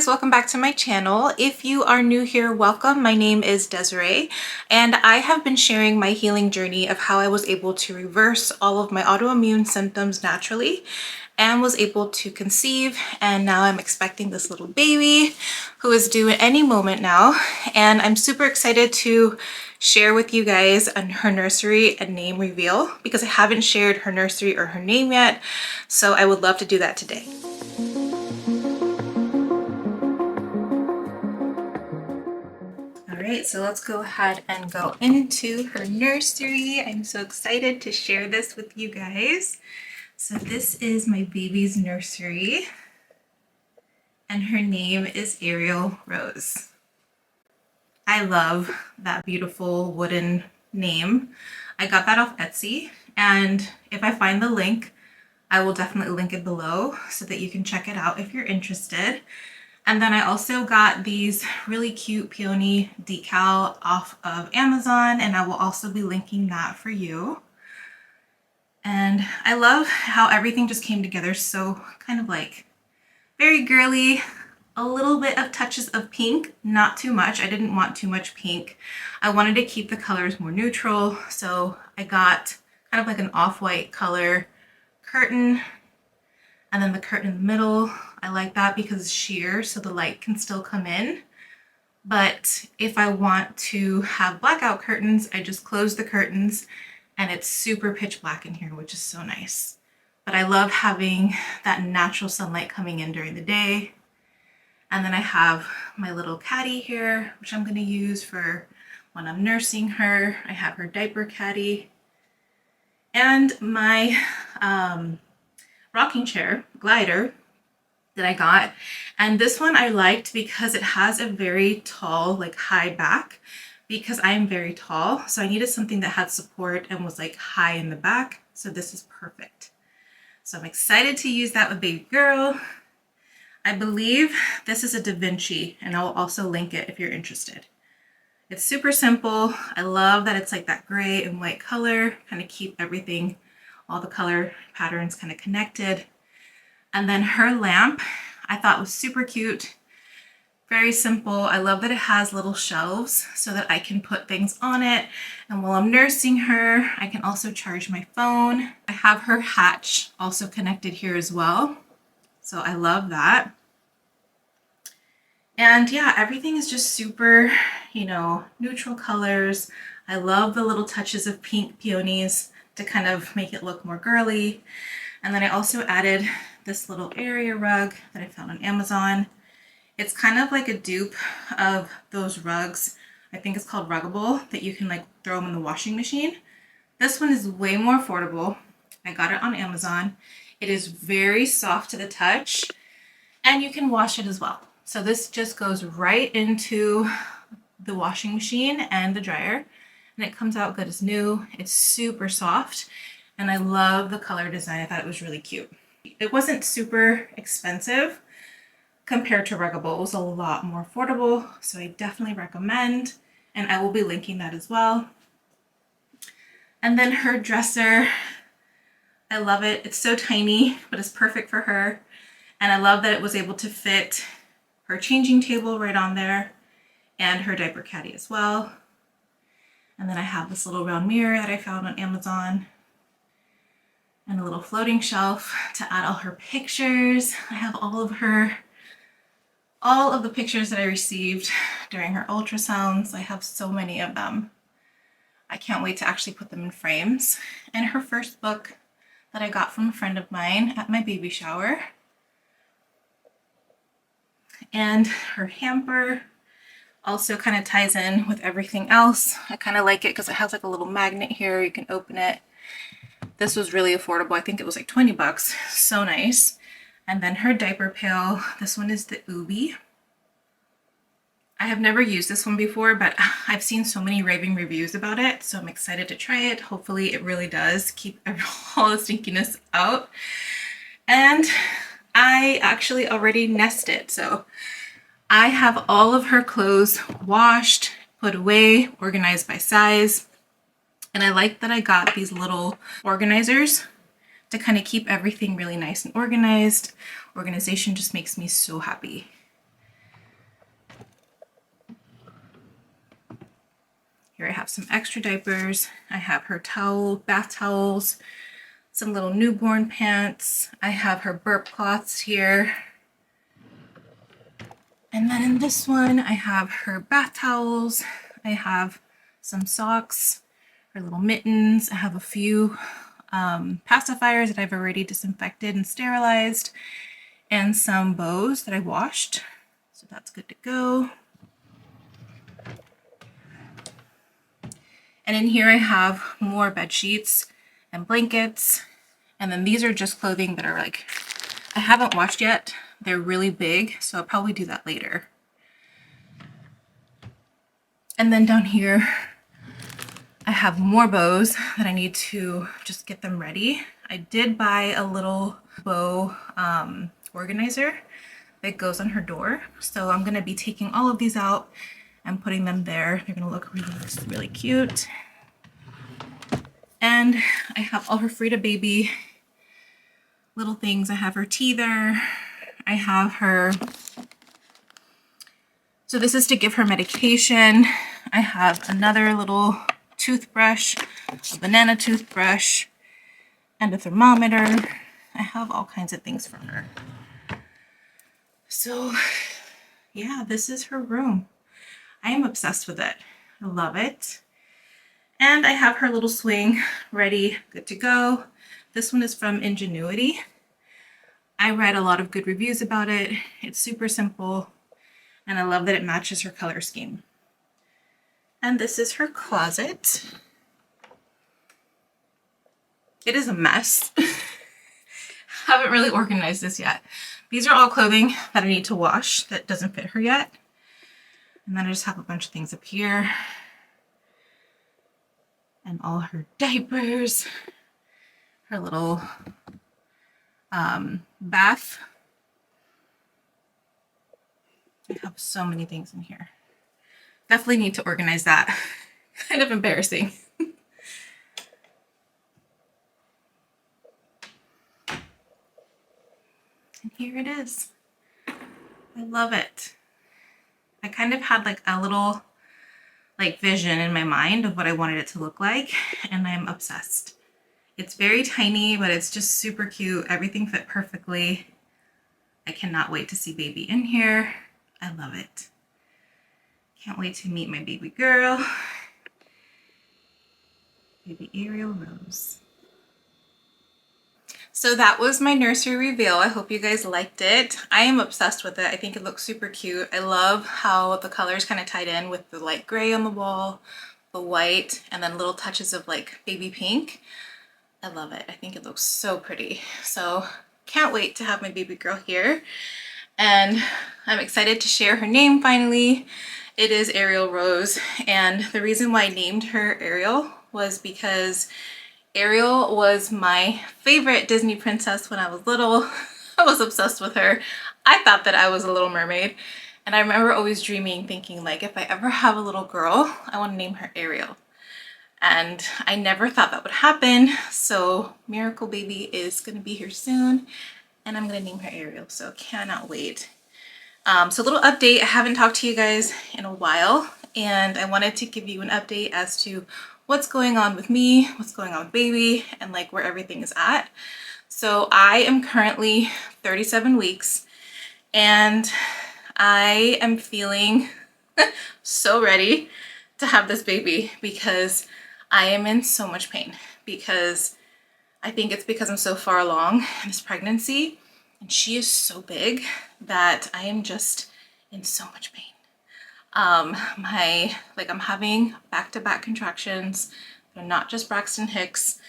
welcome back to my channel. If you are new here, welcome. My name is Desiree and I have been sharing my healing journey of how I was able to reverse all of my autoimmune symptoms naturally and was able to conceive, and now I'm expecting this little baby who is due at any moment now, and I'm super excited to share with you guys her nursery and name reveal because I haven't shared her nursery or her name yet, so I would love to do that today. Alright, so let's go ahead and go into her nursery. I'm so excited to share this with you guys. So this is my baby's nursery, and her name is Ariel Rose. I love that beautiful wooden name. I got that off Etsy, and if I find the link, I will definitely link it below so that you can check it out if you're interested. And then I also got these really cute peony decal off of Amazon, and I will also be linking that for you. And I love how everything just came together so kind of like very girly, a little bit of touches of pink, not too much. I didn't want too much pink. I wanted to keep the colors more neutral, so I got kind of like an off-white color curtain, and then the curtain in the middle. I like that because it's sheer so the light can still come in. But if I want to have blackout curtains, I just close the curtains and it's super pitch black in here, which is so nice. But I love having that natural sunlight coming in during the day. And then I have my little caddy here, which I'm going to use for when I'm nursing her. I have her diaper caddy. And my rocking chair, glider, that I got. And this one I liked because it has a very tall, like high back, because I am very tall. So I needed something that had support and was like high in the back. So this is perfect. So I'm excited to use that with baby girl. I believe this is a Da Vinci, and I'll also link it if you're interested. It's super simple. I love that it's like that gray and white color, kind of keep everything, all the color patterns kind of connected. And then her lamp I thought was super cute, very simple. I love that it has little shelves so that I can put things on it. And while I'm nursing her, I can also charge my phone. I have her hatch also connected here as well. So I love that. And yeah, everything is just super, neutral colors. I love the little touches of pink peonies to kind of make it look more girly. And then I also added this little area rug that I found on Amazon. It's kind of like a dupe of those rugs. I think it's called Ruggable, that you can like throw them in the washing machine. This one is way more affordable. I got it on Amazon. It is very soft to the touch, and you can wash it as well. So this just goes right into the washing machine and the dryer, and it comes out good as new. It's super soft, and I love the color design. I thought it was really cute. It wasn't super expensive compared to Ruggable. It was a lot more affordable, so I definitely recommend, and I will be linking that as well. And then her dresser, I love it. It's so tiny, but it's perfect for her. And I love that it was able to fit her changing table right on there and her diaper caddy as well. And then I have this little round mirror that I found on Amazon, and a little floating shelf to add all her pictures. I have all of the pictures that I received during her ultrasounds. I have so many of them. I can't wait to actually put them in frames. And her first book that I got from a friend of mine at my baby shower. And her hamper also kind of ties in with everything else. I kind of like it because it has like a little magnet here. You can open it. This was really affordable. I think it was like 20 bucks. So nice. And then her diaper pail. This one is the Ubi. I have never used this one before, but I've seen so many raving reviews about it, so I'm excited to try it. Hopefully it really does keep all the stinkiness out. And I actually already nested, so I have all of her clothes washed, put away, organized by size. And I like that I got these little organizers to kind of keep everything really nice and organized. Organization just makes me so happy. Here I have some extra diapers. I have her bath towels, some little newborn pants. I have her burp cloths here. And then in this one, I have her bath towels. I have some socks, her little mittens. I have a few pacifiers that I've already disinfected and sterilized, and some bows that I washed. So that's good to go. And in here I have more bed sheets and blankets. And then these are just clothing that are like, I haven't washed yet. They're really big, so I'll probably do that later. And then down here, I have more bows that I need to just get them ready. I did buy a little bow organizer that goes on her door. So I'm gonna be taking all of these out and putting them there. They're gonna look really cute. And I have all her Frida baby little things. I have her teether. I have her, so this is to give her medication. I have another little toothbrush, a banana toothbrush, and a thermometer. I have all kinds of things for her. So yeah, this is her room. I am obsessed with it. I love it. And I have her little swing ready, good to go. This one is from Ingenuity. I read a lot of good reviews about it. It's super simple, and I love that it matches her color scheme. And this is her closet. It is a mess. Haven't really organized this yet. These are all clothing that I need to wash that doesn't fit her yet. And then I just have a bunch of things up here. And all her diapers, her little bath. I have so many things in here. Definitely need to organize that. Kind of embarrassing. And here it is. I love it. I kind of had like a little vision in my mind of what I wanted it to look like, and I'm obsessed. It's very tiny, but it's just super cute. Everything fit perfectly. I cannot wait to see baby in here. I love it. Can't wait to meet my baby girl. Baby Ariel Rose. So that was my nursery reveal. I hope you guys liked it. I am obsessed with it. I think it looks super cute. I love how the colors kind of tied in with the light gray on the wall, the white, and then little touches of like baby pink. I love it. I think it looks so pretty. So can't wait to have my baby girl here. And I'm excited to share her name finally. It is Ariel Rose. And the reason why I named her Ariel was because Ariel was my favorite Disney princess when I was little. I was obsessed with her. I thought that I was a little mermaid. And I remember always dreaming, thinking like, if I ever have a little girl, I want to name her Ariel. And I never thought that would happen. So Miracle Baby is going to be here soon. And I'm going to name her Ariel. So cannot wait. So a little update. I haven't talked to you guys in a while. And I wanted to give you an update as to what's going on with me, what's going on with baby, and like where everything is at. So I am currently 37 weeks and I am feeling so ready to have this baby because I am in so much pain, because I think it's because I'm so far along in this pregnancy and she is so big that I am just in so much pain. I'm having back-to-back contractions. They're not just Braxton Hicks.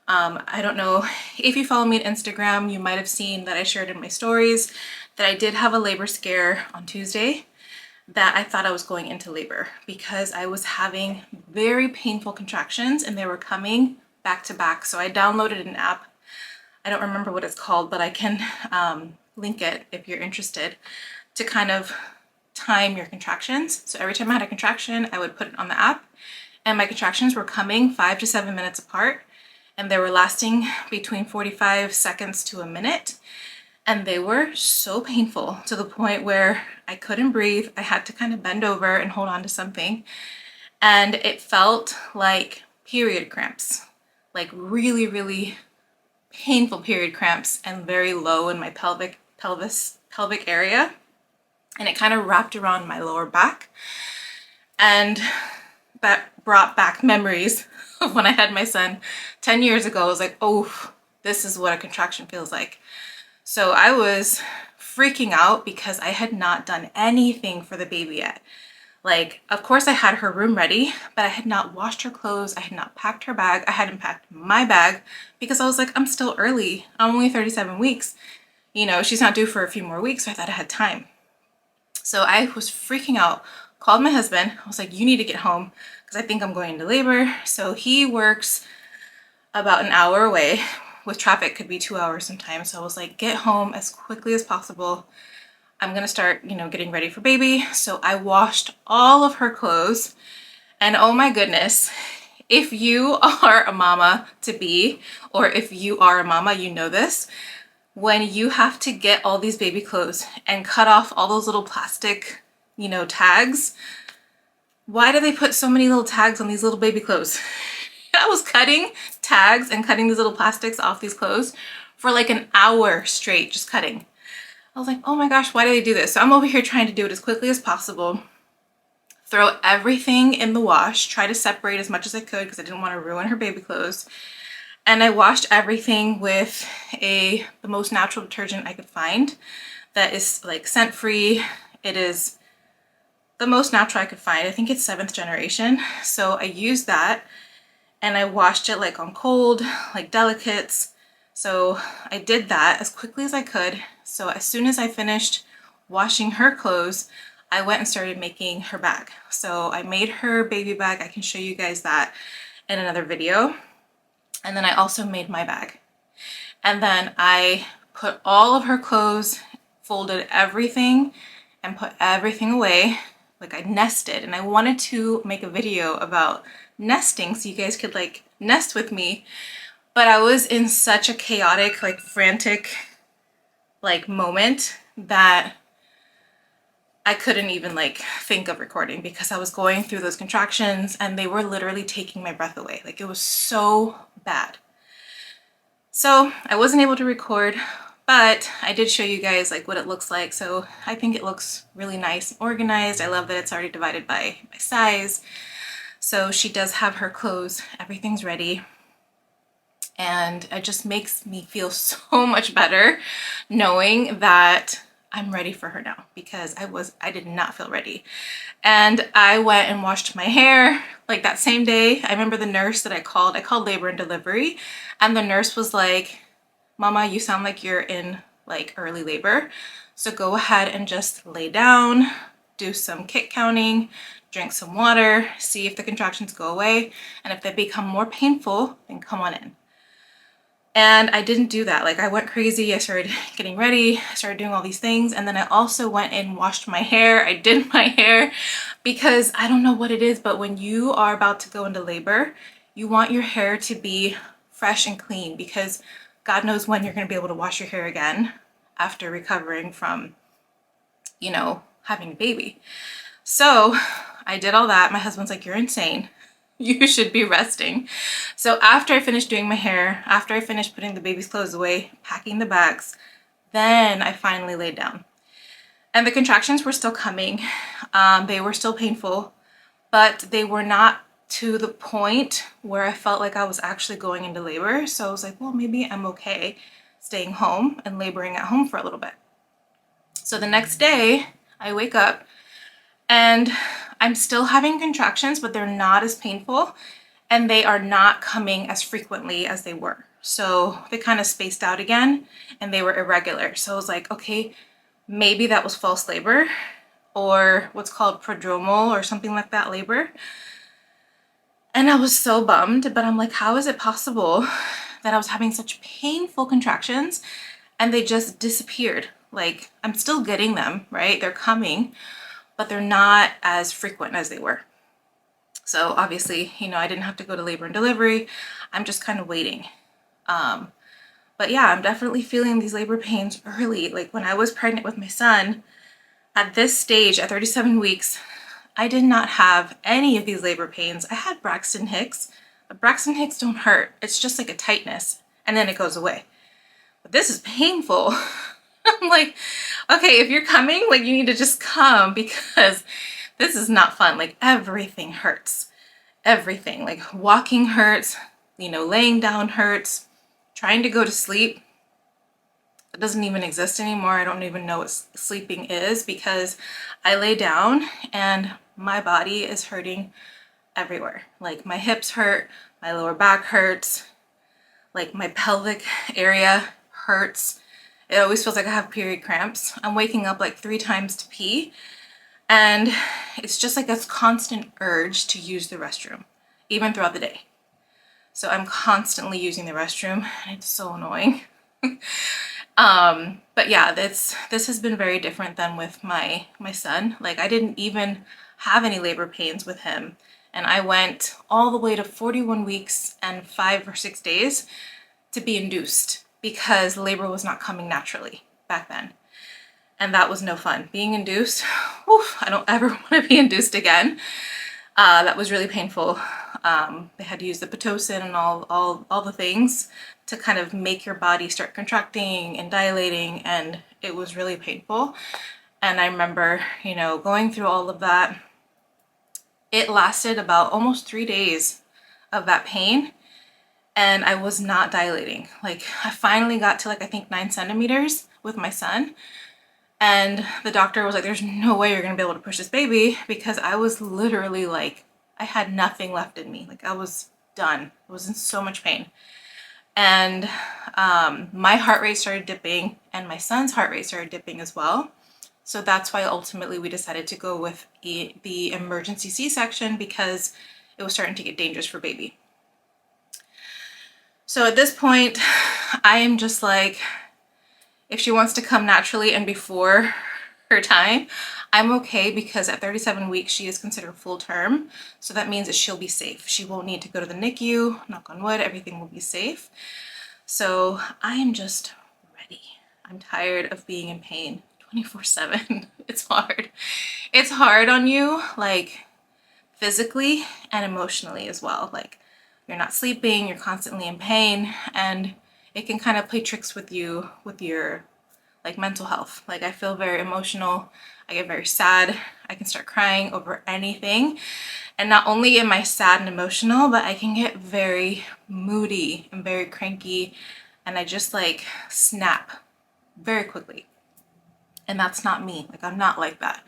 I don't know if you follow me on Instagram, you might have seen that I shared in my stories that I did have a labor scare on Tuesday, that I thought I was going into labor because I was having very painful contractions and they were coming back to back. So I downloaded an app. I don't remember what it's called, but I can link it if you're interested, to kind of time your contractions. So every time I had a contraction, I would put it on the app, and my contractions were coming 5 to 7 minutes apart, and they were lasting between 45 seconds to a minute. And they were so painful to the point where I couldn't breathe. I had to kind of bend over and hold on to something. and it felt like period cramps, like really, really painful period cramps, and very low in my pelvic area. And it kind of wrapped around my lower back. And that brought back memories of when I had my son 10 years ago. I was like, oh, this is what a contraction feels like. So I was freaking out because I had not done anything for the baby yet. Like, of course I had her room ready, but I had not washed her clothes. I had not packed her bag. I hadn't packed my bag because I was like, I'm still early. I'm only 37 weeks. You know, she's not due for a few more weeks. So I thought I had time. So I was freaking out, called my husband. I was like, you need to get home because I think I'm going into labor. So he works about an hour away. With traffic, could be 2 hours sometimes. So I was like, get home as quickly as possible. I'm gonna start, you know, getting ready for baby. So I washed all of her clothes, and oh my goodness, if you are a mama to be, or if you are a mama, you know this, when you have to get all these baby clothes and cut off all those little plastic, you know, tags. Why do they put so many little tags on these little baby clothes? I was cutting tags and cutting these little plastics off these clothes for like an hour straight, just cutting. I was like, oh my gosh, why do they do this? So I'm over here trying to do it as quickly as possible, throw everything in the wash, try to separate as much as I could because I didn't want to ruin her baby clothes. And I washed everything with the most natural detergent I could find that is like scent-free. It is the most natural I could find. I think it's 7th generation. So I used that and I washed it like on cold, like delicates. So I did that as quickly as I could. So as soon as I finished washing her clothes, I went and started making her bag. So I made her baby bag. I can show you guys that in another video. And then I also made my bag. And then I put all of her clothes, folded everything, and put everything away. Like I nested, and I wanted to make a video about nesting so you guys could like nest with me. But I was in such a chaotic, like frantic, like moment that I couldn't even like think of recording because I was going through those contractions and they were literally taking my breath away. Like it was so bad. So I wasn't able to record, but I did show you guys like what it looks like. So I think it looks really nice and organized. I love that it's already divided by size. So she does have her clothes, everything's ready. And it just makes me feel so much better knowing that I'm ready for her now because I did not feel ready. And I went and washed my hair like that same day. I remember the nurse that I called labor and delivery, and the nurse was like, Mama, you sound like you're in like early labor. So go ahead and just lay down, do some kick counting, drink some water, see if the contractions go away. And if they become more painful, then come on in. And I didn't do that. Like I went crazy. I started getting ready. I started doing all these things. And then I also went and washed my hair. I did my hair because I don't know what it is, but when you are about to go into labor, you want your hair to be fresh and clean because God knows when you're going to be able to wash your hair again after recovering from, you know, having a baby. So I did all that. My husband's like, you're insane. You should be resting. So after I finished doing my hair, after I finished putting the baby's clothes away, packing the bags, then I finally laid down. And the contractions were still coming. They were still painful, but they were not to the point where I felt like I was actually going into labor. So I was like, well, maybe I'm okay staying home and laboring at home for a little bit. So the next day I wake up and I'm still having contractions, but they're not as painful and they are not coming as frequently as they were. So they kind of spaced out again and they were irregular. So I was like, okay, maybe that was false labor or what's called prodromal or something like that labor. And I was so bummed, but I'm like, how is it possible that I was having such painful contractions and they just disappeared? Like I'm still getting them, right? They're coming, but they're not as frequent as they were. So obviously, you know, I didn't have to go to labor and delivery. I'm just kind of waiting. But yeah, I'm definitely feeling these labor pains early. Like when I was pregnant with my son, at this stage, at 37 weeks, I did not have any of these labor pains. I had braxton hicks, but braxton hicks don't hurt. It's just like a tightness and then it goes away. But this is painful. I'm like, okay, if you're coming, like you need to just come because this is not fun. Like everything hurts. Everything, like walking hurts, you know, laying down hurts, trying to go to sleep. It doesn't even exist anymore. I don't even know what sleeping is because I lay down and my body is hurting everywhere. Like my hips hurt, my lower back hurts, like my pelvic area hurts. It always feels like I have period cramps. I'm waking up like 3 times to pee, and it's just like this constant urge to use the restroom, even throughout the day. So I'm constantly using the restroom. It's so annoying. But yeah, this has been very different than with my son. Like I didn't even have any labor pains with him. And I went all the way to 41 weeks and 5 or 6 days to be induced because labor was not coming naturally back then. And that was no fun. Being induced, oof, I don't ever want to be induced again. That was really painful. They had to use the Pitocin and all the things to kind of make your body start contracting and dilating, and it was really painful. And I remember, you know, going through all of that. It lasted about almost 3 days of that pain, and I was not dilating. Like I finally got to like I think 9 centimeters with my son. And the doctor was like, there's no way you're gonna be able to push this baby, because I was literally like, I had nothing left in me. Like I was done. I was in so much pain. And my heart rate started dipping and my son's heart rate started dipping as well. So that's why ultimately we decided to go with the emergency C-section, because it was starting to get dangerous for baby. So at this point, I am just like, if she wants to come naturally and before her time, I'm okay, because at 37 weeks, she is considered full term. So that means that she'll be safe. She won't need to go to the NICU, knock on wood, everything will be safe. So I am just ready. I'm tired of being in pain 24/7. It's hard. It's hard on you, like physically and emotionally as well. Like you're not sleeping, you're constantly in pain, and it can kind of play tricks with you, with your like mental health. Like I feel very emotional, I get very sad, I can start crying over anything. And not only am I sad and emotional, but I can get very moody and very cranky, and I just like snap very quickly. And that's not me. Like I'm not like that.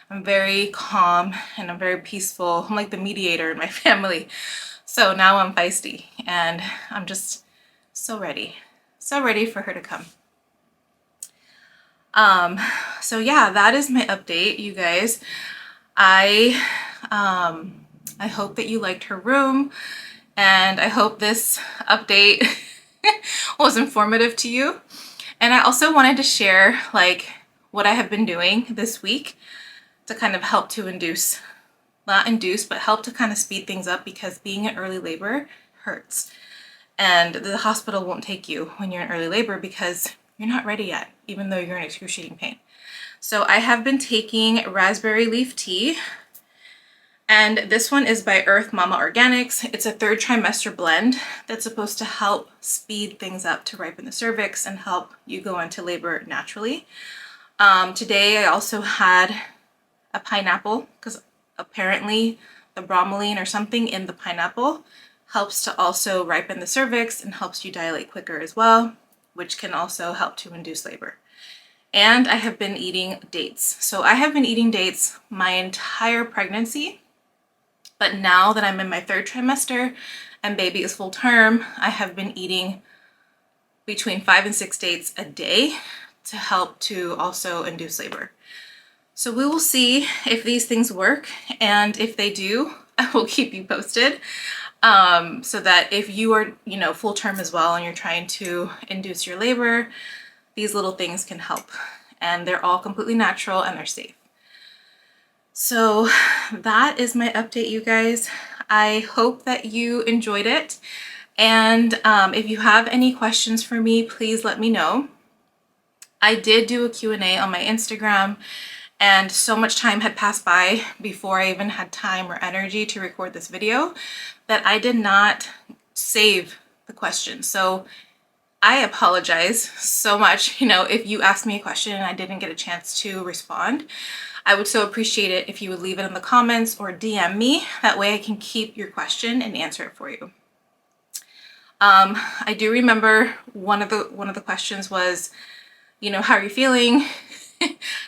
I'm very calm and I'm very peaceful. I'm like the mediator in my family. So now I'm feisty and I'm just so ready for her to come. So yeah, that is my update, you guys. I hope that you liked her room, and I hope this update was informative to you. And I also wanted to share like what I have been doing this week to kind of help to induce, not induce, but help to kind of speed things up, because being in early labor hurts. And the hospital won't take you when you're in early labor because you're not ready yet, even though you're in excruciating pain. So I have been taking raspberry leaf tea, and this one is by Earth Mama Organics. It's a 3rd trimester blend that's supposed to help speed things up to ripen the cervix and help you go into labor naturally. Today I also had a pineapple, because apparently the bromelain or something in the pineapple helps to also ripen the cervix and helps you dilate quicker as well, which can also help to induce labor. And I have been eating dates. So I have been eating dates my entire pregnancy, but now that I'm in my 3rd trimester and baby is full term, I have been eating between 5 and 6 dates a day to help to also induce labor. So we will see if these things work, and if they do, I will keep you posted. So that if you are, you know, full term as well and you're trying to induce your labor, these little things can help, and they're all completely natural and they're safe. So that is my update, you guys. I hope that you enjoyed it. And if you have any questions for me, please let me know. I did do a Q&A on my Instagram, and so much time had passed by before I even had time or energy to record this video that I did not save the question. So I apologize so much, if you asked me a question and I didn't get a chance to respond. I would so appreciate it if you would leave it in the comments or DM me. That way I can keep your question and answer it for you. I do remember one of the questions was, how are you feeling?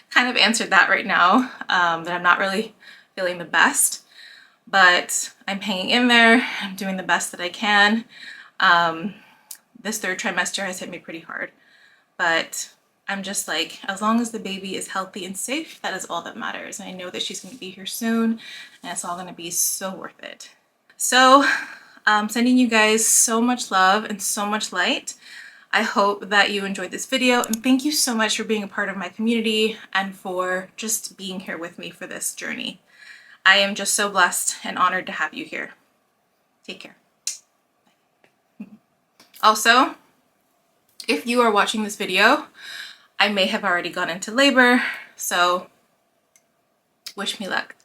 Kind of answered that right now, that I'm not really feeling the best, but I'm hanging in there. I'm doing the best that I can. This third trimester has hit me pretty hard, but I'm just like, as long as the baby is healthy and safe, that is all that matters. And I know that she's going to be here soon, and it's all going to be so worth it. So sending you guys so much love and so much light. I hope that you enjoyed this video, and thank you so much for being a part of my community and for just being here with me for this journey. I am just so blessed and honored to have you here. Take care. Also, if you are watching this video, I may have already gone into labor, so wish me luck.